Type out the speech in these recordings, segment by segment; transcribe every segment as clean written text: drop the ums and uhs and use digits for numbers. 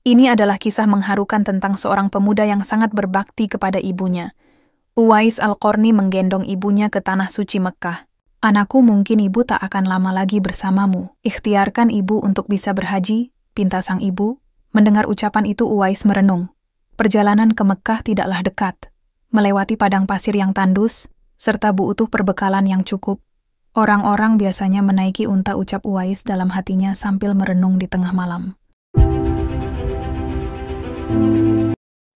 Ini adalah kisah mengharukan tentang seorang pemuda yang sangat berbakti kepada ibunya. Uwais Al-Qarni menggendong ibunya ke tanah suci Mekkah. "Anakku, mungkin ibu tak akan lama lagi bersamamu. Ikhtiarkan ibu untuk bisa berhaji," pinta sang ibu. Mendengar ucapan itu Uwais merenung. Perjalanan ke Mekkah tidaklah dekat. Melewati padang pasir yang tandus, serta butuh perbekalan yang cukup. Orang-orang biasanya menaiki unta, ucap Uwais dalam hatinya sambil merenung di tengah malam.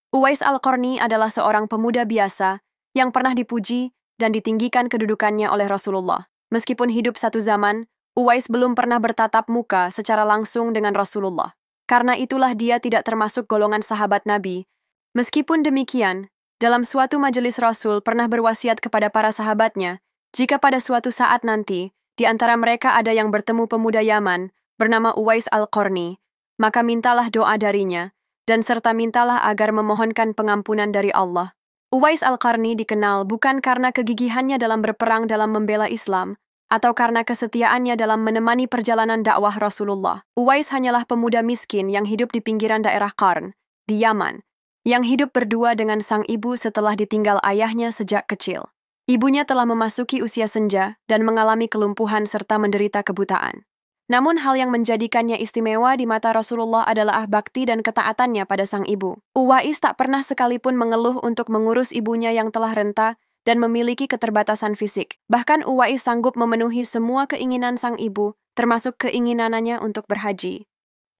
Uwais Al-Qarni adalah seorang pemuda biasa yang pernah dipuji dan ditinggikan kedudukannya oleh Rasulullah. Meskipun hidup satu zaman, Uwais belum pernah bertatap muka secara langsung dengan Rasulullah. Karena itulah dia tidak termasuk golongan sahabat Nabi. Meskipun demikian, dalam suatu majelis Rasul pernah berwasiat kepada para sahabatnya, jika pada suatu saat nanti, di antara mereka ada yang bertemu pemuda Yaman bernama Uwais Al-Qarni, maka mintalah doa darinya, dan serta mintalah agar memohonkan pengampunan dari Allah. Uwais Al-Qarni dikenal bukan karena kegigihannya dalam berperang dalam membela Islam, atau karena kesetiaannya dalam menemani perjalanan dakwah Rasulullah. Uwais hanyalah pemuda miskin yang hidup di pinggiran daerah Qarn, di Yaman, yang hidup berdua dengan sang ibu setelah ditinggal ayahnya sejak kecil. Ibunya telah memasuki usia senja dan mengalami kelumpuhan serta menderita kebutaan. Namun hal yang menjadikannya istimewa di mata Rasulullah adalah bakti dan ketaatannya pada sang ibu. Uwais tak pernah sekalipun mengeluh untuk mengurus ibunya yang telah renta dan memiliki keterbatasan fisik. Bahkan Uwais sanggup memenuhi semua keinginan sang ibu, termasuk keinginannya untuk berhaji.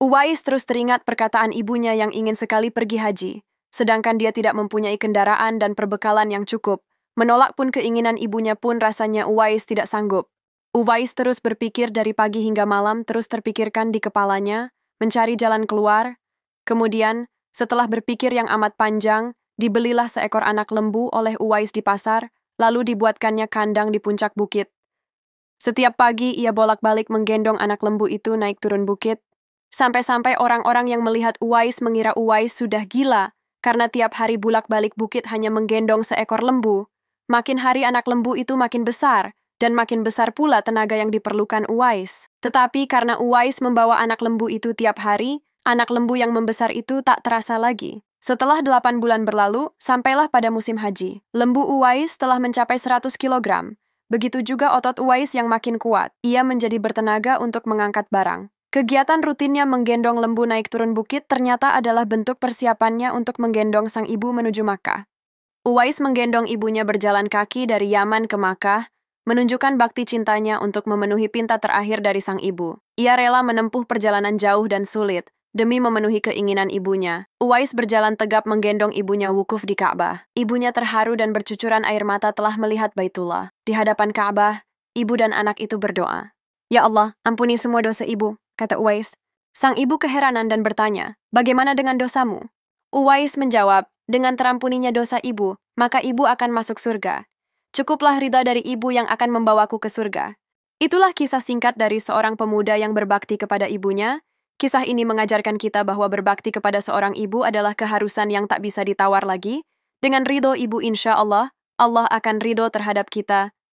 Uwais terus teringat perkataan ibunya yang ingin sekali pergi haji, sedangkan dia tidak mempunyai kendaraan dan perbekalan yang cukup. Menolak pun keinginan ibunya pun rasanya Uwais tidak sanggup. Uwais terus berpikir dari pagi hingga malam, terus terpikirkan di kepalanya, mencari jalan keluar. Kemudian, setelah berpikir yang amat panjang, dibelilah seekor anak lembu oleh Uwais di pasar, lalu dibuatkannya kandang di puncak bukit. Setiap pagi ia bolak-balik menggendong anak lembu itu naik turun bukit, sampai-sampai orang-orang yang melihat Uwais mengira Uwais sudah gila, karena tiap hari bolak-balik bukit hanya menggendong seekor lembu. Makin hari anak lembu itu makin besar, dan makin besar pula tenaga yang diperlukan Uwais. Tetapi karena Uwais membawa anak lembu itu tiap hari, anak lembu yang membesar itu tak terasa lagi. Setelah 8 bulan berlalu, sampailah pada musim haji. Lembu Uwais telah mencapai 100 kilogram. Begitu juga otot Uwais yang makin kuat. Ia menjadi bertenaga untuk mengangkat barang. Kegiatan rutinnya menggendong lembu naik turun bukit ternyata adalah bentuk persiapannya untuk menggendong sang ibu menuju Makkah. Uwais menggendong ibunya berjalan kaki dari Yaman ke Makkah, menunjukkan bakti cintanya untuk memenuhi pinta terakhir dari sang ibu. Ia rela menempuh perjalanan jauh dan sulit demi memenuhi keinginan ibunya. Uwais berjalan tegap menggendong ibunya wukuf di Ka'bah. Ibunya terharu dan bercucuran air mata telah melihat Baitullah. Di hadapan Ka'bah, ibu dan anak itu berdoa. "Ya Allah, ampuni semua dosa ibu," kata Uwais. Sang ibu keheranan dan bertanya, "Bagaimana dengan dosamu?" Uwais menjawab, "Dengan terampuninya dosa ibu, maka ibu akan masuk surga. Cukuplah ridha dari ibu yang akan membawaku ke surga." Itulah kisah singkat dari seorang pemuda yang berbakti kepada ibunya. Kisah ini mengajarkan kita bahwa berbakti kepada seorang ibu adalah keharusan yang tak bisa ditawar lagi. Dengan ridho ibu insya Allah, Allah akan ridho terhadap kita